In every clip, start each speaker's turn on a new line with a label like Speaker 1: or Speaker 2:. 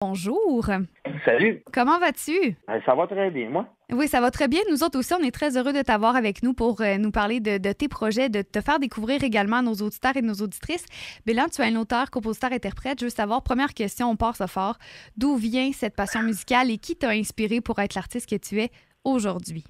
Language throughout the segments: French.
Speaker 1: Bonjour.
Speaker 2: Salut.
Speaker 1: Comment vas-tu?
Speaker 2: Ça va très bien, moi.
Speaker 1: Oui, ça va très bien. Nous autres aussi, on est très heureux de t'avoir avec nous pour nous parler de tes projets, de te faire découvrir également à nos auditeurs et nos auditrices. Bélan, tu es un auteur, compositeur, interprète. Je veux savoir, première question, on part ça fort. D'où vient cette passion musicale et qui t'a inspiré pour être l'artiste que tu es aujourd'hui?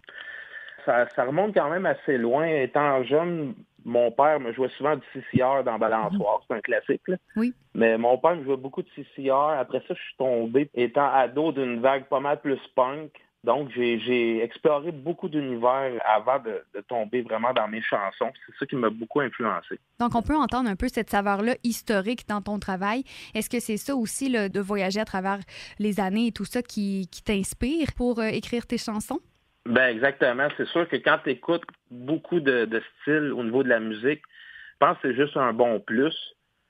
Speaker 2: Ça remonte quand même assez loin. Étant jeune, mon père me jouait souvent du CCR dans
Speaker 1: Mhm.
Speaker 2: Balançoire. C'est un classique, là.
Speaker 1: Oui.
Speaker 2: Mais mon père me jouait beaucoup de CCR. Après ça, je suis tombé, étant ado, d'une vague pas mal plus punk. Donc, j'ai exploré beaucoup d'univers avant de tomber vraiment dans mes chansons. C'est ça qui m'a beaucoup influencé.
Speaker 1: Donc, on peut entendre un peu cette saveur-là historique dans ton travail. Est-ce que c'est ça aussi, là, de voyager à travers les années et tout ça qui t'inspire pour écrire tes chansons?
Speaker 2: Ben exactement. C'est sûr que quand tu écoutes beaucoup de styles au niveau de la musique, je pense que c'est juste un bon plus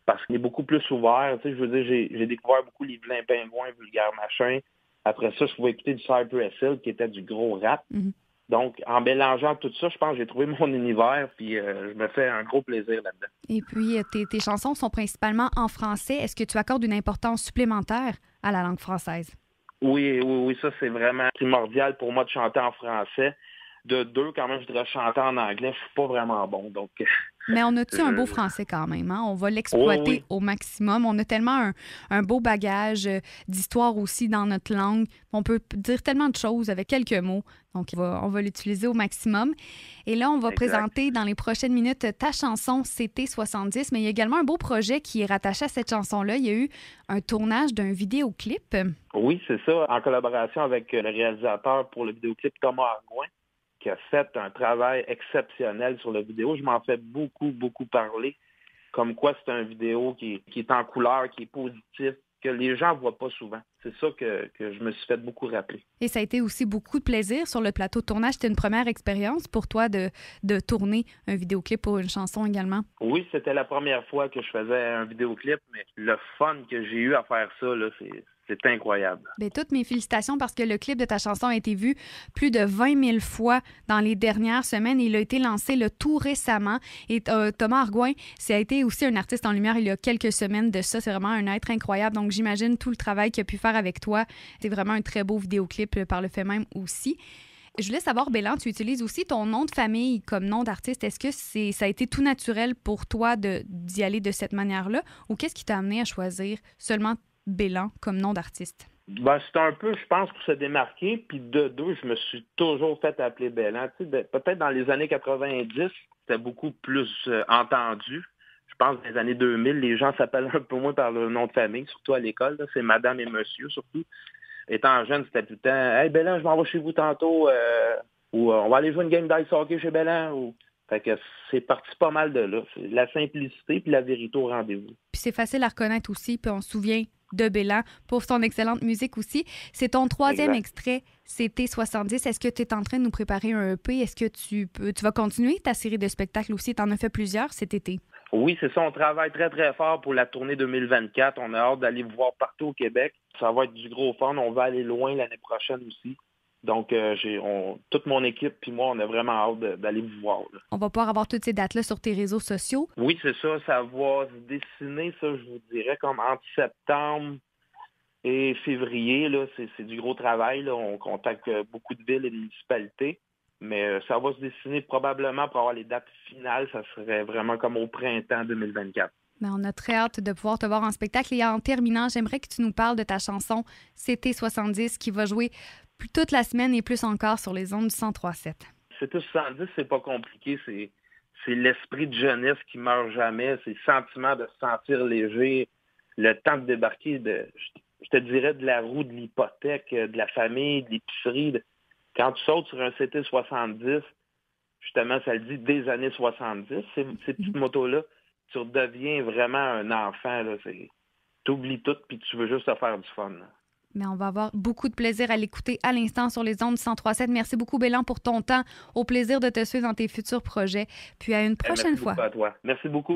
Speaker 2: parce qu'il est beaucoup plus ouvert. Tu sais, je veux dire, j'ai découvert beaucoup les Vilains Pingouins, Vulgaire Machin. Après ça, je pouvais écouter du Cypress Hill qui était du gros rap.
Speaker 1: Mhm.
Speaker 2: Donc, en mélangeant tout ça, je pense que j'ai trouvé mon univers puis je me fais un gros plaisir là-dedans.
Speaker 1: Et puis, tes chansons sont principalement en français. Est-ce que tu accordes une importance supplémentaire à la langue française?
Speaker 2: Oui, oui, oui, ça c'est vraiment primordial pour moi de chanter en français. De deux, quand même, je voudrais chanter en anglais. Je suis pas vraiment bon, donc
Speaker 1: Mais on a-tu un beau
Speaker 2: je...
Speaker 1: français quand même, hein? On va
Speaker 2: Oui,
Speaker 1: l'exploiter
Speaker 2: oui,
Speaker 1: au maximum. On a tellement un beau bagage d'histoire aussi dans notre langue. On peut dire tellement de choses avec quelques mots. Donc, on va l'utiliser au maximum. Et là, on va
Speaker 2: exact.
Speaker 1: présenter dans les prochaines minutes ta chanson CT 70. Mais il y a également un beau projet qui est rattaché à cette chanson-là. Il y a eu un tournage d'un vidéoclip.
Speaker 2: Oui, c'est ça, en collaboration avec le réalisateur pour le vidéoclip Thomas Argouin, qui a fait un travail exceptionnel sur la vidéo. Je m'en fais beaucoup, beaucoup parler. Comme quoi c'est un vidéo qui est en couleur, qui est positif, que les gens voient pas souvent. C'est ça que je me suis fait beaucoup rappeler.
Speaker 1: Et ça a été aussi beaucoup de plaisir sur le plateau de tournage. C'était une première expérience pour toi de tourner un vidéoclip pour une chanson également.
Speaker 2: Oui, c'était la première fois que je faisais un vidéoclip, mais le fun que j'ai eu à faire ça, là, c'est incroyable.
Speaker 1: Bien, toutes mes félicitations parce que le clip de ta chanson a été vu plus de 20 000 fois dans les dernières semaines. Il a été lancé tout récemment. Et Thomas Argouin, ça a été aussi un artiste en lumière il y a quelques semaines de ça. C'est vraiment un être incroyable. Donc, j'imagine tout le travail qu'il a pu faire avec toi. C'est vraiment un très beau vidéoclip par le fait même aussi. Je voulais savoir, Bélan, tu utilises aussi ton nom de famille comme nom d'artiste. Est-ce que ça a été tout naturel pour toi d'y aller de cette manière-là? Ou qu'est-ce qui t'a amené à choisir seulement Bélan comme nom d'artiste?
Speaker 2: Ben, c'est un peu, je pense, pour se démarquer. Puis de deux, je me suis toujours fait appeler Bellan. Tu sais, peut-être dans les années 90, c'était beaucoup plus entendu. Je pense que dans les années 2000, les gens s'appellent un peu moins par leur nom de famille, surtout à l'école. Là. C'est madame et monsieur, surtout. Étant jeune, c'était tout le temps Hey Bellan, je m'en vais chez vous tantôt ou on va aller jouer une game d'ice hockey chez Bellan ou fait que c'est parti pas mal de là. C'est la simplicité puis la vérité au rendez-vous.
Speaker 1: Puis c'est facile à reconnaître aussi, puis on se souvient de Bélan pour son excellente musique aussi. C'est ton troisième
Speaker 2: Exact.
Speaker 1: extrait, c'était 70. Est-ce que tu es en train de nous préparer un EP? Est-ce que tu vas continuer ta série de spectacles aussi? Tu en as fait plusieurs cet été.
Speaker 2: Oui, c'est ça, on travaille très très fort pour la tournée 2024. On a hâte d'aller vous voir partout au Québec. Ça va être du gros fun. On va aller loin l'année prochaine aussi. Donc, toute mon équipe puis moi, on a vraiment hâte d'aller vous voir, là.
Speaker 1: On va pouvoir avoir toutes ces dates-là sur tes réseaux sociaux.
Speaker 2: Oui, c'est ça. Ça va se dessiner, ça, je vous dirais, comme entre septembre et février. Là, c'est du gros travail. Là. On contacte beaucoup de villes et de municipalités. Mais ça va se dessiner probablement pour avoir les dates finales. Ça serait vraiment comme au printemps 2024.
Speaker 1: Mais on a très hâte de pouvoir te voir en spectacle. Et en terminant, j'aimerais que tu nous parles de ta chanson CT 70 qui va jouer toute la semaine et plus encore sur les ondes du 103.7.
Speaker 2: C'était 70, c'est pas compliqué. C'est l'esprit de jeunesse qui meurt jamais. C'est le sentiment de se sentir léger. Le temps de débarquer je te dirais, de la roue de l'hypothèque, de la famille, de l'épicerie. Quand tu sautes sur un CT 70, justement, ça le dit des années 70, ces petites motos-là, tu redeviens vraiment un enfant. Tu oublies tout puis tu veux juste te faire du fun, là.
Speaker 1: Mais on va avoir beaucoup de plaisir à l'écouter à l'instant sur les ondes du 103.7. Merci beaucoup, Bélan, pour ton temps. Au plaisir de te suivre dans tes futurs projets. Puis à une prochaine
Speaker 2: Merci
Speaker 1: fois.
Speaker 2: beaucoup à toi. Merci beaucoup.